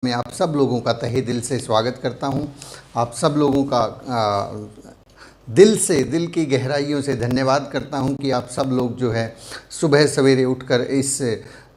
मैं आप सब लोगों का तहे दिल से स्वागत करता हूं। आप सब लोगों का दिल की गहराइयों से धन्यवाद करता हूं कि आप सब लोग जो है सुबह सवेरे उठकर इस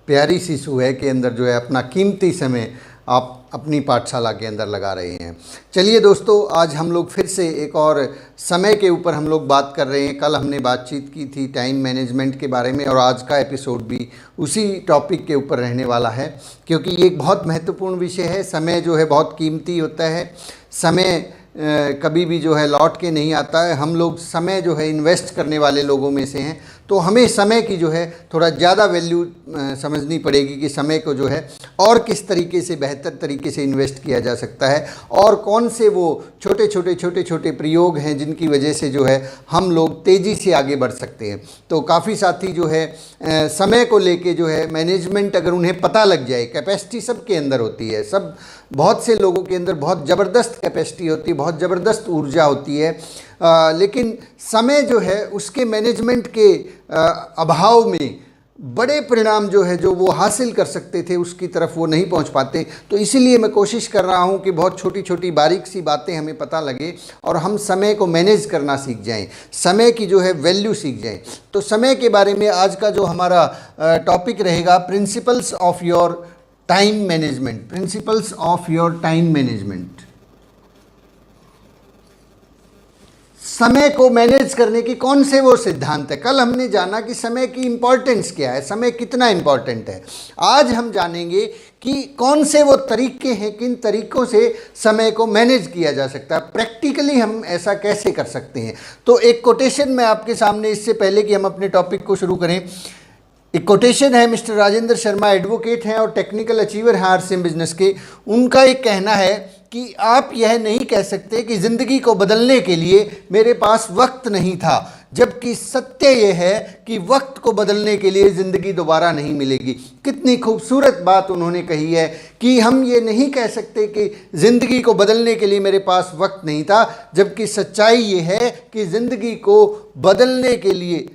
प्यारी सी सुबह के अंदर जो है अपना कीमती समय आप अपनी पाठशाला के अंदर लगा रहे हैं। चलिए दोस्तों, आज हम लोग फिर से एक और समय के ऊपर हम लोग बात कर रहे हैं। कल हमने बातचीत की थी टाइम मैनेजमेंट के बारे में और आज का एपिसोड भी उसी टॉपिक के ऊपर रहने वाला है, क्योंकि ये एक बहुत महत्वपूर्ण विषय है। समय जो है बहुत कीमती होता है। समय कभी भी जो है लौट के नहीं आता है। हम लोग समय जो है इन्वेस्ट करने वाले लोगों में से हैं, तो हमें समय की जो है थोड़ा ज़्यादा वैल्यू समझनी पड़ेगी कि समय को जो है और किस तरीके से बेहतर तरीके से इन्वेस्ट किया जा सकता है और कौन से वो छोटे छोटे प्रयोग हैं जिनकी वजह से जो है हम लोग तेज़ी से आगे बढ़ सकते हैं। तो काफ़ी साथी जो है समय को लेके जो है मैनेजमेंट अगर उन्हें पता लग जाए, कैपेसिटी सबके अंदर होती है, सब बहुत से लोगों के अंदर बहुत ज़बरदस्त कैपेसिटी होती है, बहुत ज़बरदस्त ऊर्जा होती है, लेकिन समय जो है उसके मैनेजमेंट के अभाव में बड़े परिणाम जो है जो वो हासिल कर सकते थे उसकी तरफ वो नहीं पहुंच पाते। तो इसीलिए मैं कोशिश कर रहा हूं कि बहुत छोटी छोटी बारीक सी बातें हमें पता लगे और हम समय को मैनेज करना सीख जाएं, समय की जो है वैल्यू सीख जाएं। तो समय के बारे में आज का जो हमारा टॉपिक रहेगा, principles of your time management. Principles of your time management, समय को मैनेज करने की कौन से वो सिद्धांत है। कल हमने जाना कि समय की इंपॉर्टेंस क्या है, समय कितना इंपॉर्टेंट है। आज हम जानेंगे कि कौन से वो तरीके हैं, किन तरीकों से समय को मैनेज किया जा सकता है, प्रैक्टिकली हम ऐसा कैसे कर सकते हैं। तो एक कोटेशन मैं आपके सामने, इससे पहले कि हम अपने टॉपिक को शुरू करें, एक कोटेशन है। मिस्टर राजेंद्र शर्मा एडवोकेट हैं और टेक्निकल अचीवर हैं आरसीएम बिजनेस के। उनका एक कहना है कि आप यह नहीं कह सकते कि ज़िंदगी को बदलने के लिए मेरे पास वक्त नहीं था, जबकि सत्य यह है कि वक्त को बदलने के लिए ज़िंदगी दोबारा नहीं मिलेगी। कितनी खूबसूरत बात उन्होंने कही है कि हम ये नहीं कह सकते कि ज़िंदगी को बदलने के लिए मेरे पास वक्त नहीं था, जबकि सच्चाई ये है कि ज़िंदगी को बदलने के लिए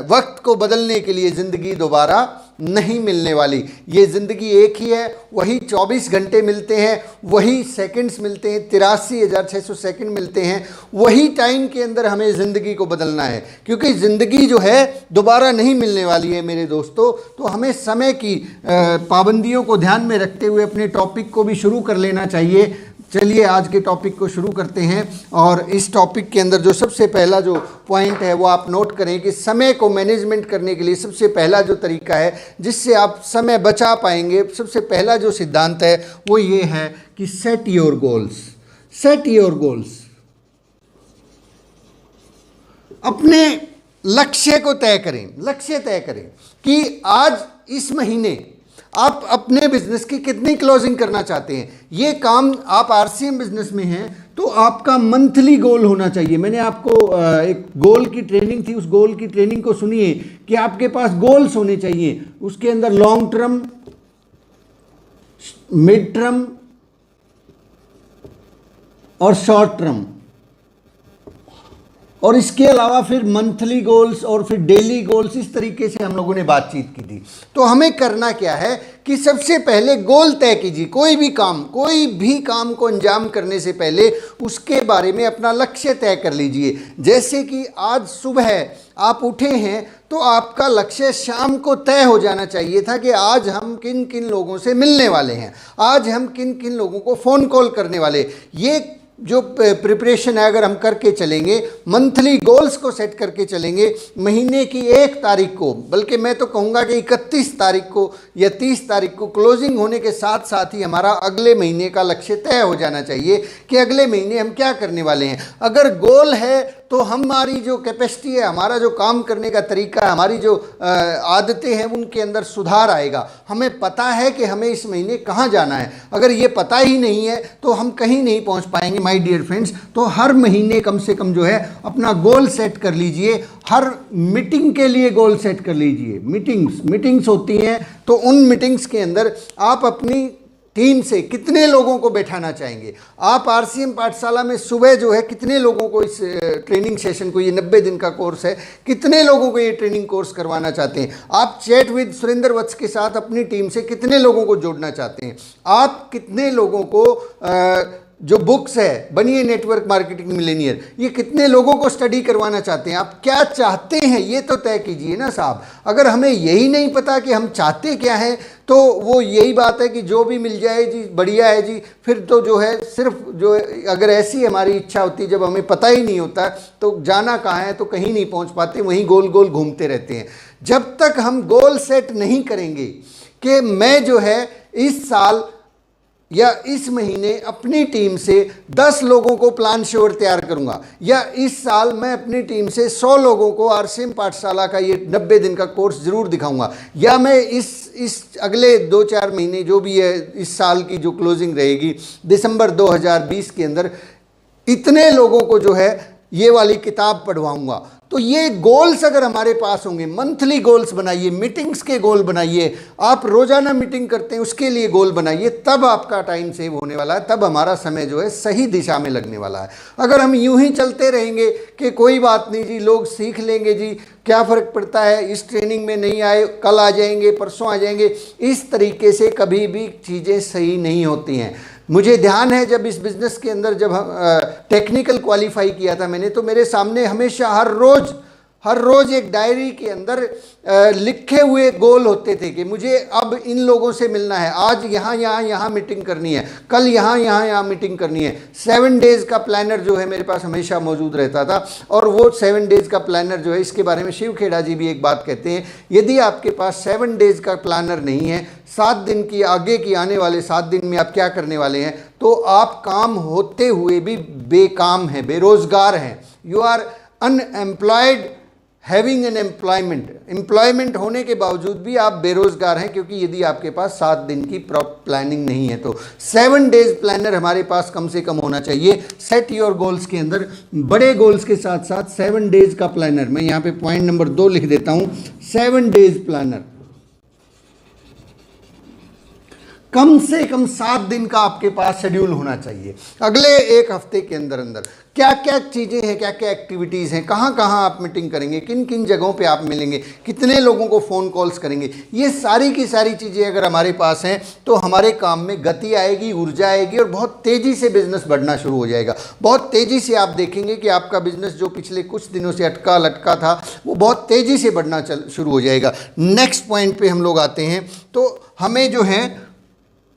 वक्त को बदलने के लिए ज़िंदगी दोबारा नहीं मिलने वाली। ये ज़िंदगी एक ही है, वही 24 घंटे मिलते हैं, वही सेकंड्स मिलते हैं, 83,600 सेकंड मिलते हैं। वही टाइम के अंदर हमें ज़िंदगी को बदलना है, क्योंकि ज़िंदगी जो है दोबारा नहीं मिलने वाली है मेरे दोस्तों। तो हमें समय की पाबंदियों को ध्यान में रखते हुए अपने टॉपिक को भी शुरू कर लेना चाहिए। चलिए आज के टॉपिक को शुरू करते हैं और इस टॉपिक के अंदर जो सबसे पहला जो पॉइंट है वो आप नोट करें कि समय को मैनेजमेंट करने के लिए सबसे पहला जो तरीका है जिससे आप समय बचा पाएंगे, सबसे पहला जो सिद्धांत है वो ये है कि set your goals. Set your goals, अपने लक्ष्य को तय करें, लक्ष्य तय करें कि आज इस महीने आप अपने बिजनेस की कितनी क्लोजिंग करना चाहते हैं। ये काम आप आरसीएम बिजनेस में हैं तो आपका मंथली गोल होना चाहिए। मैंने आपको एक गोल की ट्रेनिंग थी, उस गोल की ट्रेनिंग को सुनिए कि आपके पास गोल्स होने चाहिए। उसके अंदर लॉन्ग टर्म, मिड टर्म और शॉर्ट टर्म, और इसके अलावा फिर मंथली गोल्स और फिर डेली गोल्स। इस तरीके से हम लोगों ने बातचीत की थी। तो हमें करना क्या है कि सबसे पहले गोल तय कीजिए। कोई भी काम को अंजाम करने से पहले उसके बारे में अपना लक्ष्य तय कर लीजिए। जैसे कि आज सुबह आप उठे हैं तो आपका लक्ष्य शाम को तय हो जाना चाहिए था कि आज हम किन किन लोगों से मिलने वाले हैं, आज हम किन किन लोगों को फ़ोन कॉल करने वाले। ये जो प्रिपरेशन है अगर हम करके चलेंगे, मंथली गोल्स को सेट करके चलेंगे, महीने की 1 तारीख को, बल्कि मैं तो कहूँगा कि 31 तारीख को या 30 तारीख को क्लोजिंग होने के साथ साथ ही हमारा अगले महीने का लक्ष्य तय हो जाना चाहिए कि अगले महीने हम क्या करने वाले हैं। अगर गोल है तो हमारी जो कैपेसिटी है, हमारा जो काम करने का तरीका है, हमारी जो आदतें हैं उनके अंदर सुधार आएगा। हमें पता है कि हमें इस महीने कहाँ जाना है। अगर ये पता ही नहीं है तो हम कहीं नहीं पहुँच पाएंगे माय डियर फ्रेंड्स। तो हर महीने कम से कम जो है अपना गोल सेट कर लीजिए। हर मीटिंग के लिए गोल सेट कर लीजिए। मीटिंग्स होती हैं तो उन मीटिंग्स के अंदर आप अपनी टीम से कितने लोगों को बैठाना चाहेंगे? आप आरसीएम पाठशाला में सुबह जो है कितने लोगों को इस ट्रेनिंग सेशन को, ये 90 दिन का कोर्स है, कितने लोगों को ये ट्रेनिंग कोर्स करवाना चाहते हैं? आप चैट विद सुरेंद्र वत्स के साथ अपनी टीम से कितने लोगों को जोड़ना चाहते हैं? आप कितने लोगों को जो बुक्स है बनिए नेटवर्क मार्केटिंग मिलेनियर, ये कितने लोगों को स्टडी करवाना चाहते हैं? आप क्या चाहते हैं ये तो तय कीजिए ना साहब। अगर हमें यही नहीं पता कि हम चाहते क्या हैं, तो वो यही बात है कि जो भी मिल जाए जी बढ़िया है जी, फिर तो जो है सिर्फ जो है, अगर ऐसी हमारी इच्छा होती, जब हमें पता ही नहीं होता तो जाना कहाँ है, तो कहीं नहीं पहुँच पाते, वहीं गोल गोल घूमते रहते हैं। जब तक हम गोल सेट नहीं करेंगे कि मैं जो है इस साल या इस महीने अपनी टीम से 10 लोगों को प्लान श्योर तैयार करूंगा, या इस साल मैं अपनी टीम से 100 लोगों को आरसीएम पाठशाला का ये 90 दिन का कोर्स जरूर दिखाऊंगा, या मैं इस अगले 2-4 महीने जो भी है, इस साल की जो क्लोजिंग रहेगी दिसंबर 2020 के अंदर, इतने लोगों को जो है ये वाली किताब पढ़वाऊंगा। तो ये गोल्स अगर हमारे पास होंगे, मंथली गोल्स बनाइए, मीटिंग्स के गोल बनाइए, आप रोजाना मीटिंग करते हैं उसके लिए गोल बनाइए, तब आपका टाइम सेव होने वाला है, तब हमारा समय जो है सही दिशा में लगने वाला है। अगर हम यूं ही चलते रहेंगे कि कोई बात नहीं जी, लोग सीख लेंगे जी, क्या फ़र्क पड़ता है, इस ट्रेनिंग में नहीं आए, कल आ जाएंगे, परसों आ जाएंगे, इस तरीके से कभी भी चीज़ें सही नहीं होती हैं। मुझे ध्यान है जब इस बिज़नेस के अंदर जब टेक्निकल क्वालिफाई किया था मैंने, तो मेरे सामने हमेशा हर रोज़ एक डायरी के अंदर लिखे हुए गोल होते थे कि मुझे अब इन लोगों से मिलना है, आज यहाँ मीटिंग करनी है, कल यहाँ मीटिंग करनी है। 7 डेज़ का प्लानर जो है मेरे पास हमेशा मौजूद रहता था, और वो 7 डेज़ का प्लानर जो है, इसके बारे में शिव खेड़ा जी भी एक बात कहते हैं, यदि आपके पास 7 डेज़ का प्लानर नहीं है, 7 दिन की आगे की आने वाले 7 दिन में आप क्या करने वाले हैं, तो आप काम होते हुए भी बेकाम हैं, बेरोज़गार हैं। You are unemployed having an employment होने के बावजूद भी आप बेरोजगार हैं, क्योंकि यदि आपके पास 7 दिन की प्रॉपर प्लानिंग नहीं है। तो 7 डेज प्लानर हमारे पास कम से कम होना चाहिए। सेट योर गोल्स के अंदर बड़े गोल्स के साथ साथ 7 डेज का प्लानर, मैं यहाँ पे पॉइंट नंबर 2 लिख देता हूँ, 7 डेज प्लानर, कम से कम 7 दिन का आपके पास शेड्यूल होना चाहिए। अगले 1 हफ्ते के अंदर क्या क्या चीज़ें हैं, क्या क्या एक्टिविटीज़ हैं, कहाँ कहाँ आप मीटिंग करेंगे, किन किन जगहों पे आप मिलेंगे, कितने लोगों को फ़ोन कॉल्स करेंगे, ये सारी की सारी चीज़ें अगर हमारे पास हैं तो हमारे काम में गति आएगी, ऊर्जा आएगी, और बहुत तेज़ी से बिज़नेस बढ़ना शुरू हो जाएगा। बहुत तेज़ी से आप देखेंगे कि आपका बिज़नेस जो पिछले कुछ दिनों से अटका लटका था, वो बहुत तेज़ी से बढ़ना शुरू हो जाएगा। नेक्स्ट पॉइंट पर हम लोग आते हैं, तो हमें जो है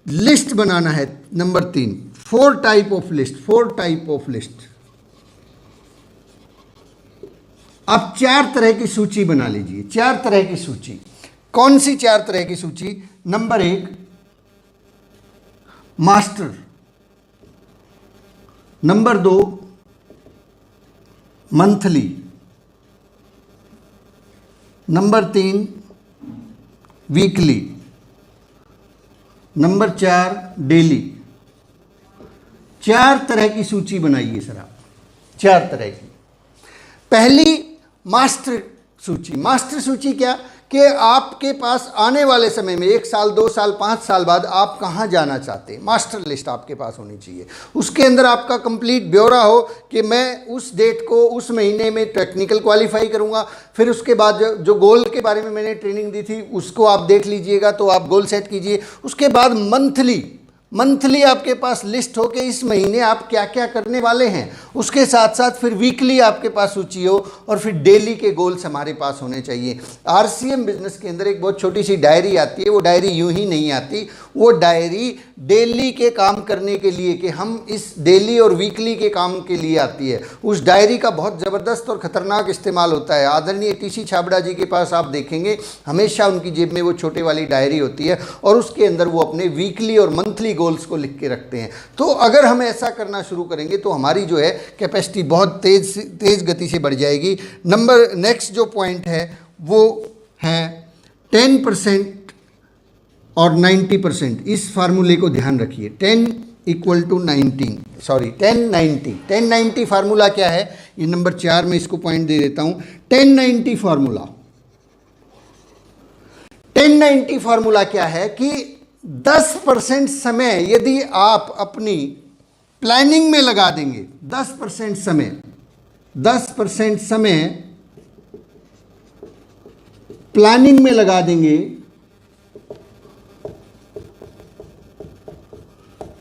लिस्ट बनाना है। Number 3, 4 type of list. आप 4 तरह की सूची बना लीजिए। 4 तरह की सूची, कौन सी 4 तरह की सूची? Number 1 master, number 2 monthly, number 3 weekly, number 4 daily. 4 तरह की सूची बनाइए सर आप, 4 तरह की। पहली मास्टर सूची क्या कि आपके पास आने वाले समय में 1 साल 2 साल 5 साल बाद आप कहाँ जाना चाहते हैं, मास्टर लिस्ट आपके पास होनी चाहिए। उसके अंदर आपका कंप्लीट ब्यौरा हो कि मैं उस डेट को उस महीने में टेक्निकल क्वालिफाई करूँगा, फिर उसके बाद जो गोल के बारे में मैंने ट्रेनिंग दी थी उसको आप देख लीजिएगा, तो आप गोल सेट कीजिए। उसके बाद मंथली आपके पास लिस्ट हो कि इस महीने आप क्या क्या करने वाले हैं। उसके साथ साथ फिर वीकली आपके पास सूची हो, और फिर डेली के गोल्स हमारे पास होने चाहिए। आरसीएम बिजनेस के अंदर एक बहुत छोटी सी डायरी आती है, वो डायरी यूं ही नहीं आती, वो डायरी डेली के काम करने के लिए, कि हम इस डेली और वीकली के काम के लिए आती है। उस डायरी का बहुत ज़बरदस्त और ख़तरनाक इस्तेमाल होता है। आदरणीय टीसी छाबड़ा जी के पास आप देखेंगे हमेशा उनकी जेब में वो छोटे वाली डायरी होती है, और उसके अंदर वो अपने वीकली और मंथली गोल्स को लिख के रखते हैं। तो अगर हम ऐसा करना शुरू करेंगे तो हमारी जो है कैपेसिटी बहुत तेज़ गति से बढ़ जाएगी। नेक्स्ट जो पॉइंट है वो है 10% और 90%। इस फार्मूले को ध्यान रखिए, 10 = 90। 10-90 फार्मूला क्या है, ये नंबर 4 में इसको पॉइंट दे देता हूँ। 10-90 फार्मूला क्या है कि 10% समय यदि आप अपनी प्लानिंग में लगा देंगे, 10% समय, 10% समय प्लानिंग में लगा देंगे,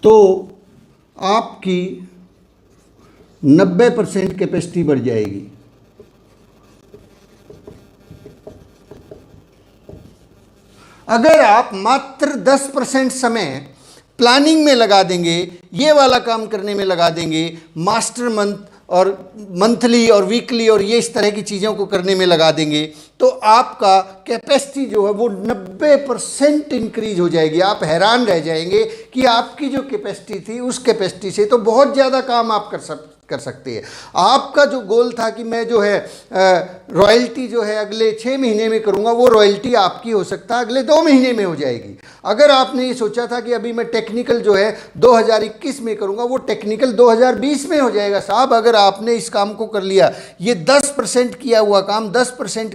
तो आपकी 90% कैपेसिटी बढ़ जाएगी। अगर आप मात्र 10% समय प्लानिंग में लगा देंगे, ये वाला काम करने में लगा देंगे, मास्टर मंथ और मंथली और वीकली और ये इस तरह की चीज़ों को करने में लगा देंगे, तो आपका कैपेसिटी जो है वो 90% इंक्रीज हो जाएगी। आप हैरान रह जाएंगे कि आपकी जो कैपेसिटी थी उस कैपेसिटी से तो बहुत ज़्यादा काम आप कर सकते हैं। आपका जो गोल था कि मैं जो है रॉयल्टी जो है अगले 6 महीने में करूंगा, वो रॉयल्टी आपकी हो सकता है अगले 2 महीने में हो जाएगी। अगर आपने ये सोचा था कि अभी मैं टेक्निकल जो है 2021 में करूंगा, वो टेक्निकल 2020 में हो जाएगा। साहब, अगर आपने इस काम को कर लिया, ये 10% किया हुआ काम, 10%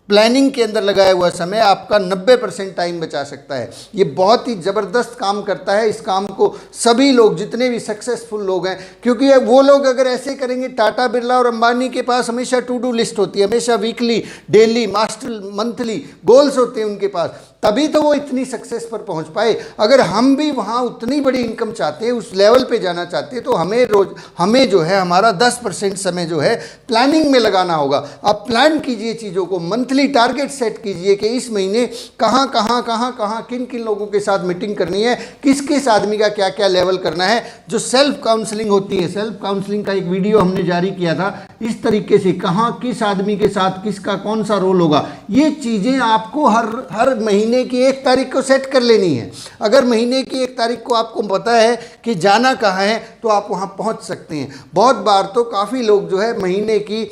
प्लानिंग के अंदर लगाया हुआ समय आपका 90% टाइम बचा सकता है। ये बहुत ही ज़बरदस्त काम करता है। इस काम को सभी लोग, जितने भी सक्सेसफुल लोग हैं, क्योंकि वो लोग अगर ऐसे करेंगे, टाटा बिरला और अंबानी के पास हमेशा टू डू लिस्ट होती है, हमेशा weekly, daily, master, monthly goals होते हैं उनके पास, तभी तो वो इतनी सक्सेस पर पहुंच पाए। अगर हम भी वहाँ उतनी बड़ी इनकम चाहते हैं, उस लेवल पे जाना चाहते हैं, तो हमें जो है हमारा 10% समय जो है प्लानिंग में लगाना होगा। आप प्लान कीजिए चीज़ों को, मंथली टारगेट सेट कीजिए कि इस महीने कहाँ किन किन लोगों के साथ मीटिंग करनी है, किस आदमी का क्या क्या लेवल करना है। जो सेल्फ काउंसलिंग होती है, सेल्फ काउंसलिंग का एक वीडियो हमने जारी किया था, इस तरीके से कहाँ किस आदमी के साथ किसका कौन सा रोल होगा, ये चीज़ें आपको हर महीने की 1 तारीख को सेट कर लेनी है। अगर महीने की 1 तारीख को आपको पता है कि जाना कहाँ है, तो आप वहाँ पहुँच सकते हैं। बहुत बार तो काफ़ी लोग जो है महीने की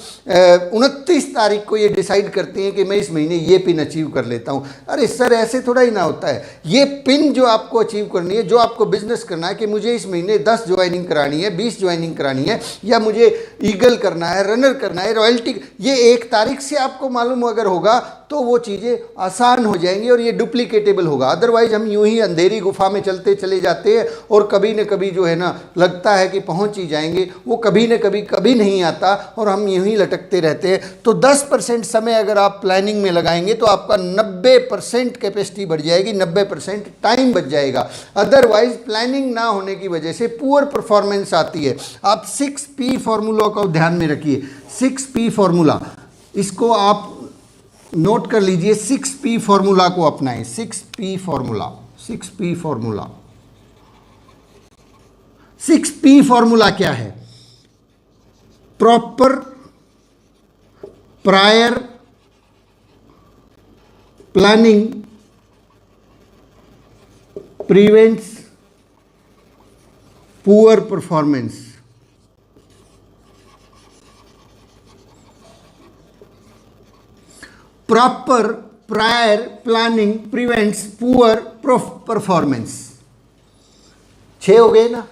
29 तारीख को ये डिसाइड करते हैं कि मैं इस महीने ये पिन अचीव कर लेता हूँ। अरे सर, ऐसे थोड़ा ही ना होता है। ये पिन जो आपको अचीव करनी है, जो आपको बिजनेस करना है कि मुझे इस महीने 10 ज्वाइनिंग करानी है, 20 ज्वाइनिंग करानी है, या मुझे ईगल करना है, रनर करना है, रॉयल्टी, ये 1 तारीख से आपको मालूम अगर होगा तो वो चीज़ें आसान हो जाएंगी और ये डुप्लीकेटेबल होगा। अदरवाइज हम यूं ही अंधेरी गुफा में चलते चले जाते हैं और कभी न कभी जो है ना लगता है कि पहुंच ही जाएंगे, वो कभी न कभी नहीं आता और हम यूं ही लटकते रहते हैं। तो 10% समय अगर आप प्लानिंग में लगाएंगे तो आपका 90% कैपेसिटी बढ़ जाएगी, 90% टाइम बच जाएगा। अदरवाइज प्लानिंग ना होने की वजह से पुअर परफॉर्मेंस आती है। आप 6P फॉर्मूला को ध्यान में रखिए, 6P फॉर्मूला, इसको आप नोट कर लीजिए। 6P फॉर्मूला को अपनाएं, 6P formula, 6P formula. 6P formula क्या है? Proper, prior, planning prevents poor performance. Proper, prior, planning prevents poor performance. 6 हो गए ना।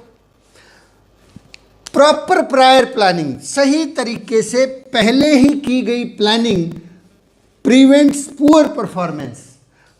प्रॉपर, प्रायर, प्लानिंग, सही तरीके से पहले ही की गई planning prevents poor performance.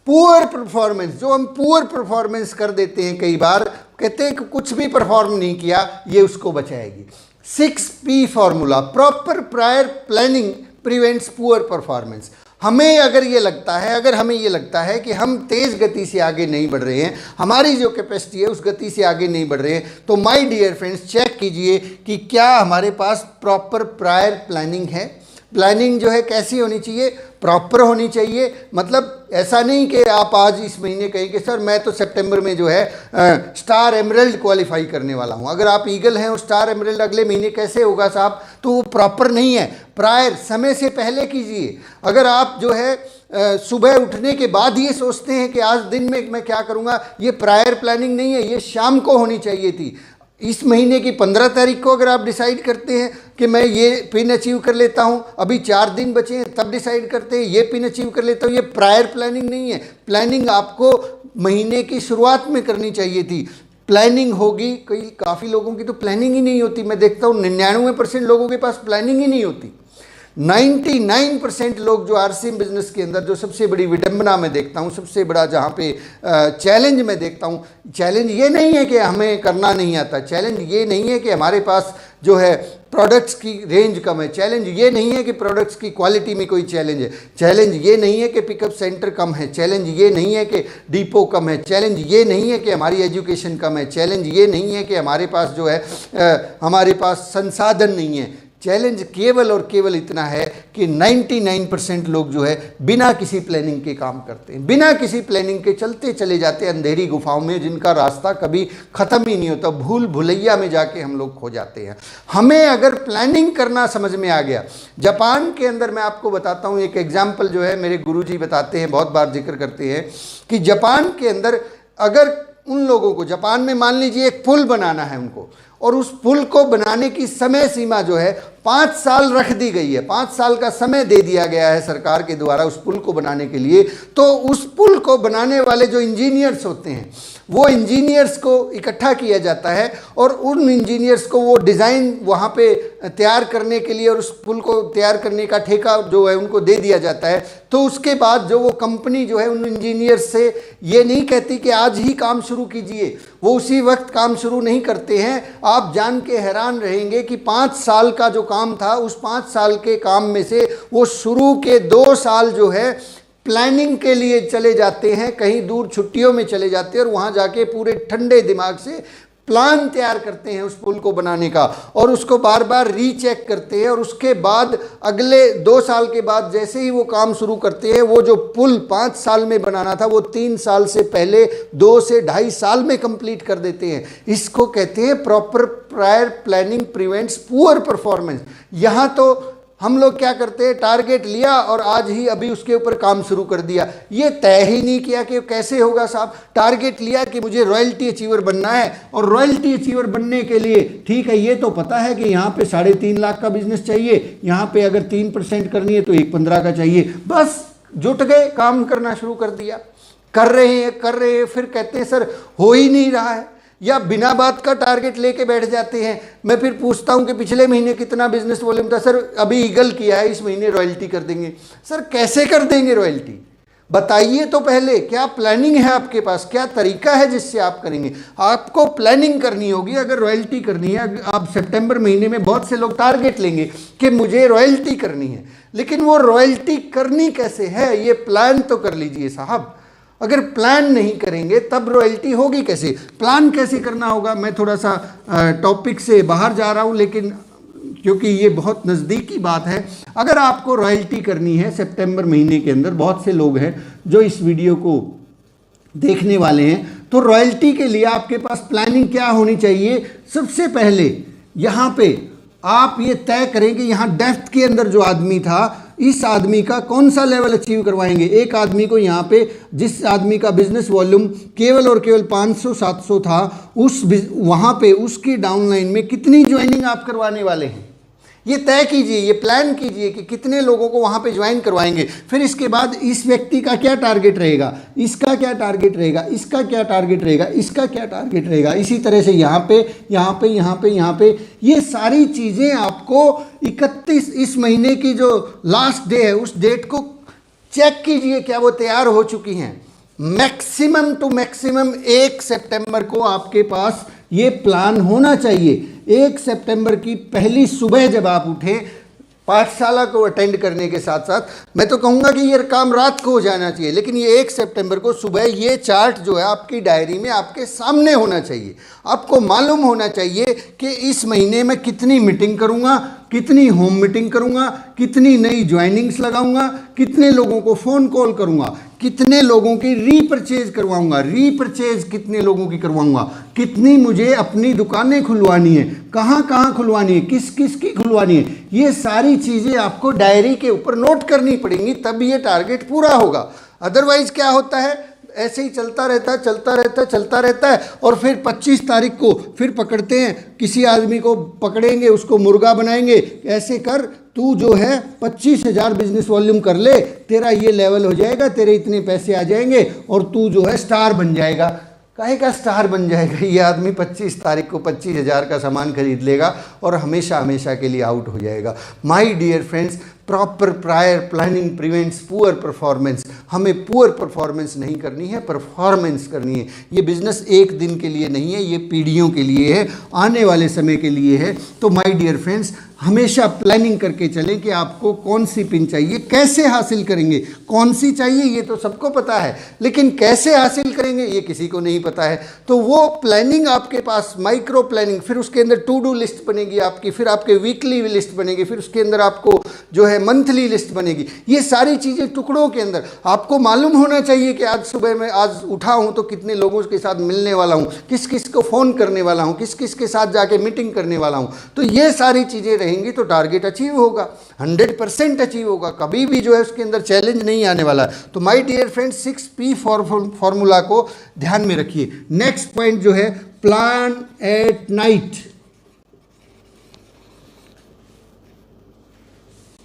Poor performance, जो हम पुअर परफॉर्मेंस कर देते हैं, कई बार कहते हैं कि कुछ भी परफॉर्म नहीं किया, ये उसको बचाएगी। 6P formula, proper, prior, planning prevents poor performance. हमें अगर ये लगता है, अगर हमें ये लगता है कि हम तेज़ गति से आगे नहीं बढ़ रहे हैं, हमारी जो कैपेसिटी है उस गति से आगे नहीं बढ़ रहे हैं, तो माय डियर फ्रेंड्स, चेक कीजिए कि क्या हमारे पास प्रॉपर प्रायर प्लानिंग है। प्लानिंग जो है कैसी होनी चाहिए? प्रॉपर होनी चाहिए। मतलब ऐसा नहीं कि आप आज इस महीने कहें कि सर मैं तो सितंबर में जो है स्टार एमरल्ड क्वालिफाई करने वाला हूं। अगर आप ईगल हैं और स्टार एमरल्ड अगले महीने कैसे होगा साहब, तो वो प्रॉपर नहीं है। प्रायर, समय से पहले कीजिए। अगर आप जो है सुबह उठने के बाद ये सोचते हैं कि आज दिन में मैं क्या करूँगा, ये प्रायर प्लानिंग नहीं है, ये शाम को होनी चाहिए थी। इस महीने की 15 तारीख को अगर आप डिसाइड करते हैं कि मैं ये पिन अचीव कर लेता हूँ, अभी 4 दिन बचे हैं, तब डिसाइड करते हैं ये पिन अचीव कर लेता हूँ, ये प्रायर प्लानिंग नहीं है। प्लानिंग आपको महीने की शुरुआत में करनी चाहिए थी। प्लानिंग होगी, काफ़ी लोगों की तो प्लानिंग ही नहीं होती। मैं देखता हूँ 99% लोगों के पास प्लानिंग ही नहीं होती। 99% लोग जो आरसीएम बिजनेस के अंदर, जो सबसे बड़ी विडंबना मैं देखता हूँ, सबसे बड़ा जहाँ पे चैलेंज मैं देखता हूँ, चैलेंज ये नहीं है कि हमें करना नहीं आता, चैलेंज ये नहीं है कि हमारे पास जो है प्रोडक्ट्स की रेंज कम है, चैलेंज ये नहीं है कि प्रोडक्ट्स की क्वालिटी में कोई चैलेंज है, चैलेंज ये नहीं है कि पिकअप सेंटर कम है, चैलेंज ये नहीं है कि डिपो कम है, चैलेंज ये नहीं है कि हमारी एजुकेशन कम है, चैलेंज ये नहीं है कि हमारे पास जो है हमारे पास संसाधन नहीं है। चैलेंज केवल और केवल इतना है कि 99% लोग जो है बिना किसी प्लानिंग के काम करते हैं, बिना किसी प्लानिंग के चलते चले जाते हैं अंधेरी गुफाओं में, जिनका रास्ता कभी ख़त्म ही नहीं होता, भूल भुलैया में जाके हम लोग खो जाते हैं। हमें अगर प्लानिंग करना समझ में आ गया, जापान के अंदर मैं आपको बताता हूँ एक एग्जाम्पल जो है मेरे गुरुजी बताते हैं, बहुत बार जिक्र करते हैं कि जापान के अंदर अगर उन लोगों को, जापान में मान लीजिए एक पुल बनाना है उनको, और उस पुल को बनाने की समय सीमा जो है 5 साल रख दी गई है, 5 साल का समय दे दिया गया है सरकार के द्वारा उस पुल को बनाने के लिए। तो उस पुल को बनाने वाले जो इंजीनियर्स होते हैं, वो इंजीनियर्स को इकट्ठा किया जाता है और उन इंजीनियर्स को वो डिज़ाइन वहाँ पे तैयार करने के लिए और उस पुल को तैयार करने का ठेका जो है उनको दे दिया जाता है। तो उसके बाद जो वो कंपनी जो है उन इंजीनियर्स से ये नहीं कहती कि आज ही काम शुरू कीजिए, वो उसी वक्त काम शुरू नहीं करते हैं। आप जान के हैरान रहेंगे कि 5 साल का जो काम था, उस 5 साल के काम में से वो शुरू के 2 साल जो है प्लानिंग के लिए चले जाते हैं, कहीं दूर छुट्टियों में चले जाते हैं और वहाँ जाके पूरे ठंडे दिमाग से प्लान तैयार करते हैं उस पुल को बनाने का, और उसको बार बार रीचेक करते हैं। और उसके बाद अगले 2 साल के बाद जैसे ही वो काम शुरू करते हैं, वो जो पुल 5 साल में बनाना था वो 3 साल से पहले 2 से 2.5 साल में कंप्लीट कर देते हैं। इसको कहते हैं proper prior planning prevents poor performance. यहाँ तो हम लोग क्या करते हैं, टारगेट लिया और आज ही अभी उसके ऊपर काम शुरू कर दिया, ये तय ही नहीं किया कि कैसे होगा साहब। टारगेट लिया कि मुझे रॉयल्टी अचीवर बनना है, और रॉयल्टी अचीवर बनने के लिए ठीक है, ये तो पता है कि यहाँ पे 3.5 लाख का बिजनेस चाहिए, यहाँ पे अगर 3% करनी है तो 1.15 का चाहिए, बस जुट गए, काम करना शुरू कर दिया, कर रहे हैं, फिर कहते हैं सर हो ही नहीं रहा है, या बिना बात का टारगेट लेके बैठ जाते हैं। मैं फिर पूछता हूं कि पिछले महीने कितना बिजनेस वॉल्यूम था, सर अभी ईगल किया है, इस महीने रॉयल्टी कर देंगे। सर कैसे कर देंगे रॉयल्टी, बताइए तो पहले, क्या प्लानिंग है आपके पास, क्या तरीका है जिससे आप करेंगे। आपको प्लानिंग करनी होगी अगर रॉयल्टी करनी है। आप सितंबर महीने में बहुत से लोग टारगेट लेंगे कि मुझे रॉयल्टी करनी है, लेकिन वो रॉयल्टी करनी कैसे है ये प्लान तो कर लीजिए साहब। अगर प्लान नहीं करेंगे तब रॉयल्टी होगी कैसे, प्लान कैसे करना होगा। मैं थोड़ा सा टॉपिक से बाहर जा रहा हूँ, लेकिन क्योंकि ये बहुत नज़दीकी बात है। अगर आपको रॉयल्टी करनी है सितंबर महीने के अंदर, बहुत से लोग हैं जो इस वीडियो को देखने वाले हैं, तो रॉयल्टी के लिए आपके पास प्लानिंग क्या होनी चाहिए। सबसे पहले यहाँ पे आप ये तय करें कि यहाँ डेप्थ के अंदर जो आदमी था, इस आदमी का कौन सा लेवल अचीव करवाएंगे। एक आदमी को यहाँ पे, जिस आदमी का बिजनेस वॉल्यूम केवल और केवल 500-700 था, वहाँ पे उसकी डाउनलाइन में कितनी ज्वाइनिंग आप करवाने वाले हैं, ये तय कीजिए, ये प्लान कीजिए कि कितने लोगों को वहाँ पे ज्वाइन करवाएंगे। फिर इसके बाद इस व्यक्ति का क्या टारगेट रहेगा, इसका क्या टारगेट रहेगा, इसका क्या टारगेट रहेगा, इसका क्या टारगेट रहेगा। इसी तरह से यहाँ पे, यहाँ पे, यहाँ पे, यहाँ पे, ये सारी चीज़ें आपको 31 इस महीने की जो लास्ट डे है उस डेट को चेक कीजिए क्या वो तैयार हो चुकी हैं। मैक्सिमम टू मैक्सिमम 1 सितंबर को आपके पास ये प्लान होना चाहिए। 1 सितंबर की पहली सुबह जब आप उठें, पाठशाला को अटेंड करने के साथ साथ मैं तो कहूँगा कि ये काम रात को हो जाना चाहिए, लेकिन ये 1 सितंबर को सुबह ये चार्ट जो है आपकी डायरी में आपके सामने होना चाहिए। आपको मालूम होना चाहिए कि इस महीने में कितनी मीटिंग करूँगा, कितनी होम मीटिंग करूँगा, कितनी नई ज्वाइनिंग्स लगाऊंगा, कितने लोगों को फ़ोन कॉल करूँगा, कितने लोगों की रीपरचेज करवाऊंगा, रीपरचेज कितने लोगों की करवाऊंगा, कितनी मुझे अपनी दुकानें खुलवानी है, कहाँ कहाँ खुलवानी है, किस किस की खुलवानी है। ये सारी चीज़ें आपको डायरी के ऊपर नोट करनी पड़ेंगी, तब ये टारगेट पूरा होगा। अदरवाइज़ क्या होता है, ऐसे ही चलता रहता है और फिर 25 तारीख को फिर पकड़ते हैं, किसी आदमी को पकड़ेंगे, उसको मुर्गा बनाएंगे, ऐसे कर तू जो है 25,000 बिजनेस वॉल्यूम कर ले, तेरा ये लेवल हो जाएगा, तेरे इतने पैसे आ जाएंगे और तू जो है स्टार बन जाएगा। काहे का स्टार बन जाएगा, ये आदमी 25 तारीख को 25,000 का सामान खरीद लेगा और हमेशा हमेशा के लिए आउट हो जाएगा। My dear friends, proper prior planning prevents poor performance. हमें पुअर परफॉर्मेंस नहीं करनी है, परफॉर्मेंस करनी है। ये बिजनेस एक दिन के लिए नहीं है, ये पीढ़ियों के लिए है, आने वाले समय के लिए है। तो माय डियर फ्रेंड्स, हमेशा प्लानिंग करके चलें कि आपको कौन सी पिन चाहिए, कैसे हासिल करेंगे। कौन सी चाहिए ये तो सबको पता है, लेकिन कैसे हासिल करेंगे ये किसी को नहीं पता है। तो वो प्लानिंग आपके पास, माइक्रो प्लानिंग, फिर उसके अंदर टू डू लिस्ट बनेगी आपकी, फिर आपके वीकली लिस्ट बनेगी, फिर उसके अंदर आपको जो है मंथली लिस्ट बनेगी। ये सारी चीज़ें टुकड़ों के अंदर आपको मालूम होना चाहिए कि आज सुबह मैं आज उठा हूँ तो कितने लोगों के साथ मिलने वाला हूँ, किस किस को फ़ोन करने वाला हूँ, किस किस के साथ जाके मीटिंग करने वाला हूँ। तो ये सारी चीज़ें रहेंगी तो टारगेट अचीव होगा, 100% अचीव होगा। कभी भी जो है उसके अंदर चैलेंज नहीं आने वाला। तो my dear friends, 6P formula को ध्यान में रखिए। नेक्स्ट पॉइंट जो है प्लान एट नाइट।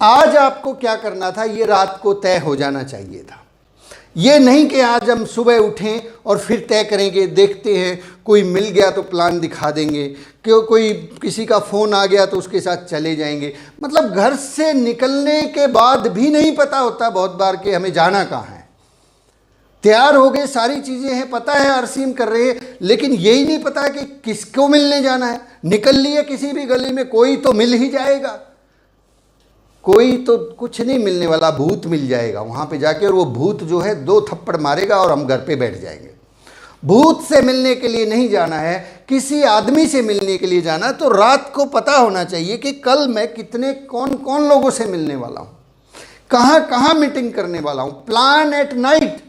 आज आपको क्या करना था ये रात को तय हो जाना चाहिए था। ये नहीं कि आज हम सुबह उठें और फिर तय करेंगे, देखते हैं कोई मिल गया तो प्लान दिखा देंगे, कि कोई किसी का फ़ोन आ गया तो उसके साथ चले जाएंगे। मतलब घर से निकलने के बाद भी नहीं पता होता बहुत बार कि हमें जाना कहाँ है। तैयार हो गए, सारी चीज़ें हैं, पता है अरसीम कर रहे हैं, लेकिन यही नहीं पता कि किसको मिलने जाना है। निकल लिए किसी भी गली में, कोई तो मिल ही जाएगा, कोई तो कुछ नहीं मिलने वाला, भूत मिल जाएगा वहाँ पे जाके, और वो भूत जो है 2 थप्पड़ मारेगा और हम घर पे बैठ जाएंगे। भूत से मिलने के लिए नहीं जाना है, किसी आदमी से मिलने के लिए जाना है। तो रात को पता होना चाहिए कि कल मैं कितने कौन कौन लोगों से मिलने वाला हूँ, कहाँ कहाँ मीटिंग करने वाला हूँ। Plan at night.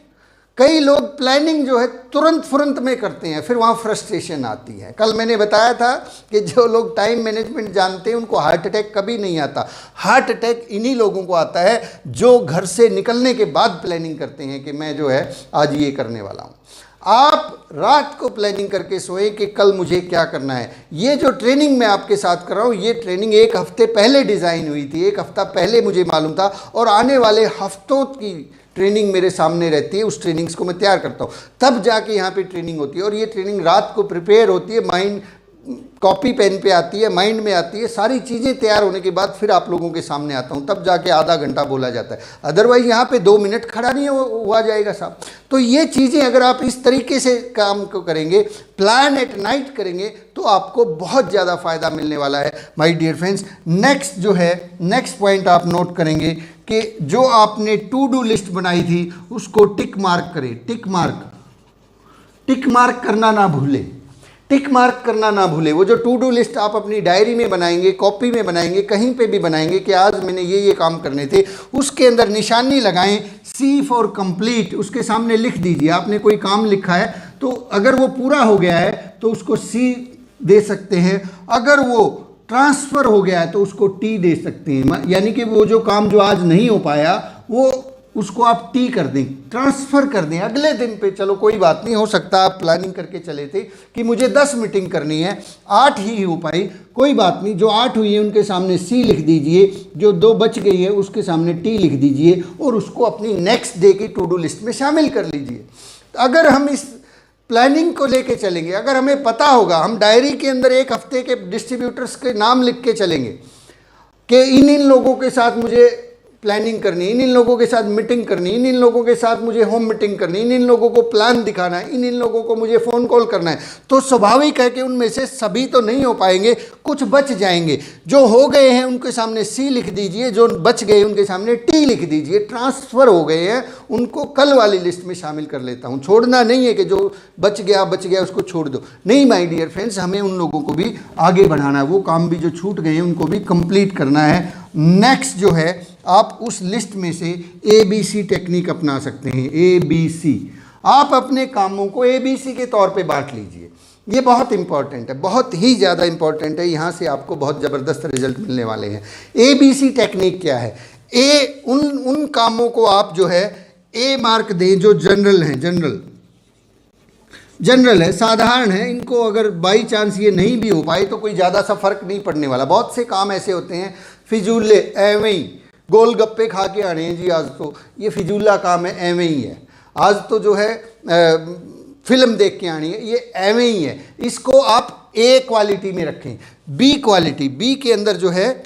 कई लोग प्लानिंग जो है तुरंत फुरंत में करते हैं, फिर वहाँ फ्रस्ट्रेशन आती है। कल मैंने बताया था कि जो लोग टाइम मैनेजमेंट जानते हैं उनको हार्ट अटैक कभी नहीं आता। हार्ट अटैक इन्हीं लोगों को आता है जो घर से निकलने के बाद प्लानिंग करते हैं कि मैं जो है आज ये करने वाला हूँ। आप रात को प्लानिंग करके सोए कि कल मुझे क्या करना है। ये जो ट्रेनिंग मैं आपके साथ कर रहा हूँ, ये ट्रेनिंग 1 हफ्ते पहले डिज़ाइन हुई थी, 1 हफ्ता पहले मुझे मालूम था, और आने वाले हफ्तों की ट्रेनिंग मेरे सामने रहती है। उस ट्रेनिंग्स को मैं तैयार करता हूँ, तब जाके यहाँ पे ट्रेनिंग होती है। और ये ट्रेनिंग रात को प्रिपेयर होती है, माइंड कॉपी पेन पे आती है, माइंड में आती है। सारी चीज़ें तैयार होने के बाद फिर आप लोगों के सामने आता हूँ, तब जाके आधा घंटा बोला जाता है। अदरवाइज यहाँ पे 2 मिनट खड़ा नहीं हुआ जाएगा साहब। तो ये चीज़ें अगर आप इस तरीके से काम को करेंगे, प्लान एट नाइट करेंगे, तो आपको बहुत ज़्यादा फ़ायदा मिलने वाला है माय डियर फ्रेंड्स। नेक्स्ट जो है, नेक्स्ट पॉइंट आप नोट करेंगे कि जो आपने टू डू लिस्ट बनाई थी उसको टिक मार्क करें। टिक मार्क करना ना भूलें, टिक मार्क करना ना भूले। वो जो टू डू लिस्ट आप अपनी डायरी में बनाएंगे, कॉपी में बनाएंगे, कहीं पे भी बनाएंगे कि आज मैंने ये काम करने थे, उसके अंदर निशानी लगाएं, C फॉर कंप्लीट। उसके सामने लिख दीजिए, आपने कोई काम लिखा है तो अगर वो पूरा हो गया है तो उसको C दे सकते हैं, अगर वो ट्रांसफ़र हो गया है तो उसको T दे सकते हैं। यानी कि वो जो काम जो आज नहीं हो पाया वो उसको आप T कर दें, ट्रांसफ़र कर दें अगले दिन पे। चलो कोई बात नहीं, हो सकता आप प्लानिंग करके चले थे कि मुझे 10 मीटिंग करनी है, 8 ही हो पाई, कोई बात नहीं। जो 8 हुई है उनके सामने C लिख दीजिए, जो 2 बच गई है उसके सामने T लिख दीजिए, और उसको अपनी नेक्स्ट डे की टू डू लिस्ट में शामिल कर लीजिए। अगर हम इस प्लानिंग को लेके चलेंगे, अगर हमें पता होगा, हम डायरी के अंदर 1 हफ्ते के डिस्ट्रीब्यूटर्स के नाम लिख के चलेंगे कि इन लोगों के साथ मुझे प्लानिंग करनी, इन लोगों के साथ मीटिंग करनी, इन लोगों के साथ मुझे होम मीटिंग करनी, इन लोगों को प्लान दिखाना है, इन लोगों को मुझे फ़ोन कॉल करना है, तो स्वाभाविक है कि उनमें से सभी तो नहीं हो पाएंगे, कुछ बच जाएंगे। जो हो गए हैं उनके सामने C लिख दीजिए, जो बच गए उनके सामने T लिख दीजिए। ट्रांसफ़र हो गए हैं उनको कल वाली लिस्ट में शामिल कर लेता हूँ। छोड़ना नहीं है कि जो बच गया उसको छोड़ दो, नहीं माय डियर फ्रेंड्स, हमें उन लोगों को भी आगे बढ़ाना है, वो काम भी जो छूट गए हैं उनको भी कंप्लीट करना है। नेक्स्ट जो है, आप उस लिस्ट में से ABC टेक्निक अपना सकते हैं। ABC, आप अपने कामों को ABC के तौर पे बांट लीजिए। ये बहुत इंपॉर्टेंट है, बहुत ही ज़्यादा इंपॉर्टेंट है। यहाँ से आपको बहुत ज़बरदस्त रिजल्ट मिलने वाले हैं। ABC टेक्निक क्या है? उन कामों को आप जो है A मार्क दें जो जनरल हैं, जनरल है, साधारण है। इनको अगर बाई चांस ये नहीं भी हो पाए तो कोई ज़्यादा सा फर्क नहीं पड़ने वाला। बहुत से काम ऐसे होते हैं फिजूले, एवं ही गोलगप्पे खा के आने हैं जी, आज तो ये फिजूला काम है, एवं ही है। आज तो जो है फिल्म देख के आनी है, ये एवं ही है। इसको आप ए क्वालिटी में रखें। बी क्वालिटी, बी के अंदर जो है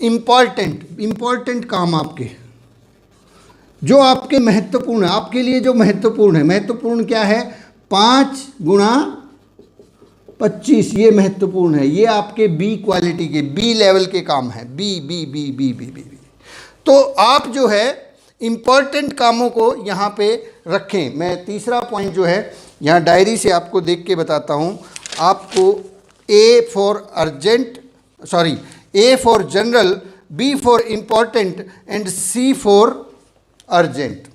इम्पॉर्टेंट काम आपके, जो आपके महत्वपूर्ण है, आपके लिए जो महत्वपूर्ण है, महत्वपूर्ण क्या है, 5 गुणा 25, ये महत्वपूर्ण है। ये आपके बी क्वालिटी के, बी लेवल के काम है। B B B B B B B तो आप जो है इम्पॉर्टेंट कामों को यहाँ पे रखें। मैं तीसरा पॉइंट जो है यहाँ डायरी से आपको देख के बताता हूँ। आपको A for general, B for important and C for urgent.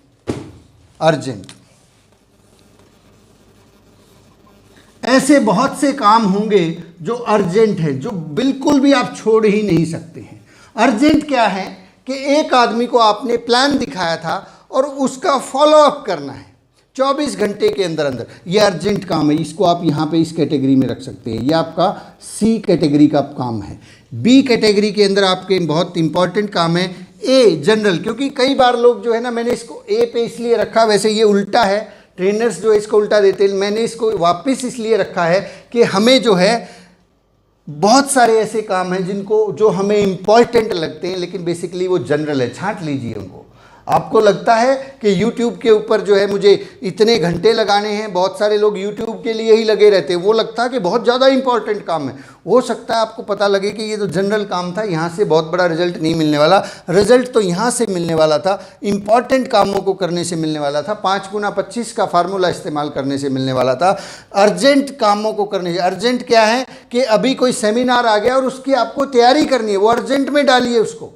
ऐसे बहुत से काम होंगे जो अर्जेंट है, जो बिल्कुल भी आप छोड़ ही नहीं सकते हैं। अर्जेंट क्या है कि एक आदमी को आपने प्लान दिखाया था और उसका फॉलो अप करना है 24 घंटे के अंदर अंदर, ये अर्जेंट काम है। इसको आप यहाँ पे इस कैटेगरी में रख सकते हैं। ये आपका सी कैटेगरी का काम है। बी कैटेगरी के अंदर आपके बहुत इंपॉर्टेंट काम है ए जनरल, क्योंकि कई बार लोग जो है ना, मैंने इसको ए पे इसलिए रखा, वैसे ये उल्टा है, ट्रेनर्स जो इसको उल्टा देते हैं, मैंने इसको वापस इसलिए रखा है कि हमें जो है बहुत सारे ऐसे काम हैं जो हमें इम्पॉर्टेंट लगते हैं, लेकिन बेसिकली वो जनरल है, छांट लीजिए उनको। आपको लगता है कि YouTube के ऊपर जो है मुझे इतने घंटे लगाने हैं, बहुत सारे लोग YouTube के लिए ही लगे रहते हैं, वो लगता है कि बहुत ज़्यादा इंपॉर्टेंट काम है। हो सकता है आपको पता लगे कि ये तो जनरल काम था, यहाँ से बहुत बड़ा रिजल्ट नहीं मिलने वाला। रिजल्ट तो यहाँ से मिलने वाला था, इंपॉर्टेंट कामों को करने से मिलने वाला था, 5 गुना 25 का फार्मूला इस्तेमाल करने से मिलने वाला था। अर्जेंट कामों को करने से, अर्जेंट क्या है कि अभी कोई सेमिनार आ गया और उसकी आपको तैयारी करनी है, वो अर्जेंट में डालिए उसको।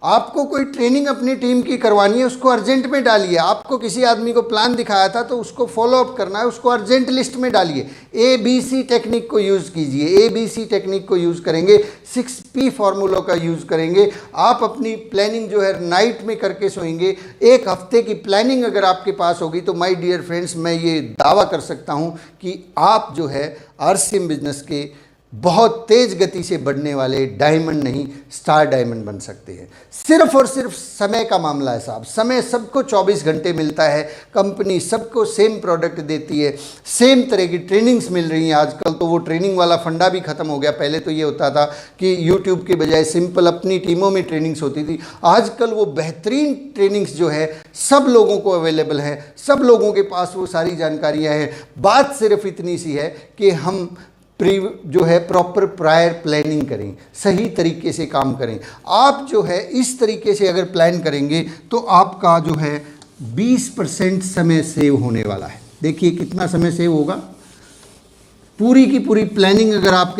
आपको कोई ट्रेनिंग अपनी टीम की करवानी है, उसको अर्जेंट में डालिए। आपको किसी आदमी को प्लान दिखाया था तो उसको फॉलो अप करना है, उसको अर्जेंट लिस्ट में डालिए। ABC टेक्निक को यूज़ कीजिए। ABC टेक्निक को यूज़ करेंगे, 6P फार्मूलों का यूज़ करेंगे। आप अपनी प्लानिंग जो है नाइट में करके सोएंगे। एक हफ्ते की प्लानिंग अगर आपके पास होगी तो माय डियर फ्रेंड्स, मैं ये दावा कर सकता हूँ कि आप जो है RCM बिजनेस के बहुत तेज गति से बढ़ने वाले डायमंड नहीं, स्टार डायमंड बन सकते हैं। सिर्फ और सिर्फ समय का मामला है साहब। समय सबको 24 घंटे मिलता है, कंपनी सबको सेम प्रोडक्ट देती है, सेम तरह की ट्रेनिंग्स मिल रही हैं। आजकल तो वो ट्रेनिंग वाला फंडा भी ख़त्म हो गया। पहले तो ये होता था कि YouTube के बजाय सिंपल अपनी टीमों में ट्रेनिंग्स होती थी। आजकल वो बेहतरीन ट्रेनिंग्स जो है सब लोगों को अवेलेबल है, सब लोगों के पास वो सारी जानकारियाँ हैं। बात सिर्फ इतनी सी है कि हम जो है प्रॉपर प्रायर प्लानिंग करें, सही तरीके से काम करें। आप जो है इस तरीके से अगर प्लान करेंगे तो आपका जो है 20% समय सेव होने वाला है। देखिए कितना समय सेव होगा। पूरी की पूरी प्लानिंग अगर आप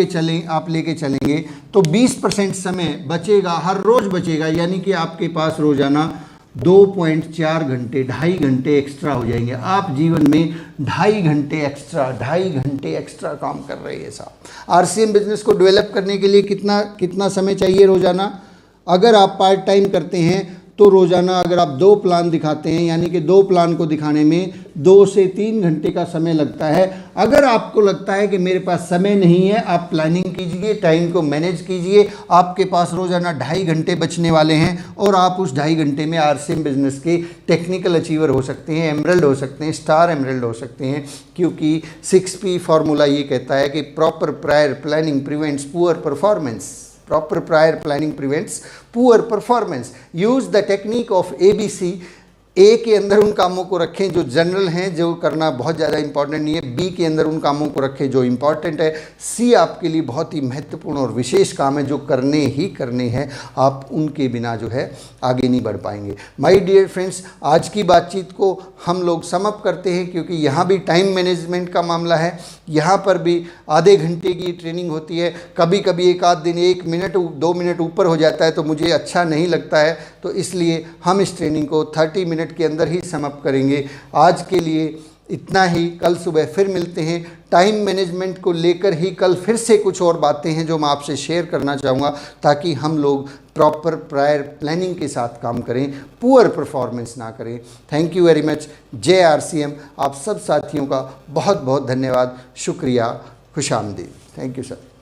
लेके चलेंगे तो 20% समय बचेगा, हर रोज़ बचेगा। यानी कि आपके पास रोज़ाना 2.4 घंटे, 2.5 घंटे एक्स्ट्रा हो जाएंगे। आप जीवन में 2.5 घंटे एक्स्ट्रा काम कर रहे हैं साहब। RCM बिजनेस को डेवलप करने के लिए कितना समय चाहिए रोज़ाना? अगर आप पार्ट टाइम करते हैं तो रोज़ाना अगर आप 2 प्लान दिखाते हैं, यानी कि 2 प्लान को दिखाने में 2 से 3 घंटे का समय लगता है। अगर आपको लगता है कि मेरे पास समय नहीं है, आप प्लानिंग कीजिए, टाइम को मैनेज कीजिए। आपके पास रोज़ाना 2.5 घंटे बचने वाले हैं और आप उस 2.5 घंटे में RCM बिजनेस के टेक्निकल अचीवर हो सकते हैं, एमरल्ड हो सकते हैं, स्टार एमरल्ड हो सकते हैं। क्योंकि 6P फार्मूला ये कहता है कि proper prior planning prevents poor performance. Proper prior planning prevents poor performance. Use the technique of ABC. ए के अंदर उन कामों को रखें जो जनरल हैं, जो करना बहुत ज़्यादा इंपॉर्टेंट नहीं है। बी के अंदर उन कामों को रखें जो इंपॉर्टेंट है। सी आपके लिए बहुत ही महत्वपूर्ण और विशेष काम है जो करने ही करने हैं। आप उनके बिना जो है आगे नहीं बढ़ पाएंगे। माय डियर फ्रेंड्स, आज की बातचीत को हम लोग सम अप करते हैं, क्योंकि यहाँ भी टाइम मैनेजमेंट का मामला है। यहाँ पर भी आधे घंटे की ट्रेनिंग होती है। कभी कभी एक आध दिन 1 मिनट 2 मिनट ऊपर हो जाता है तो मुझे अच्छा नहीं लगता है, तो इसलिए हम इस ट्रेनिंग को 30 मिनट के अंदर ही सम अप करेंगे। आज के लिए इतना ही। कल सुबह फिर मिलते हैं। टाइम मैनेजमेंट को लेकर ही कल फिर से कुछ और बातें हैं जो मैं आपसे शेयर करना चाहूँगा, ताकि हम लोग प्रॉपर प्रायर प्लानिंग के साथ काम करें, पुअर परफॉर्मेंस ना करें। Thank you very much. जय RCM। आप सब साथियों का बहुत बहुत धन्यवाद, शुक्रिया, खुशामदीद। Thank you sir.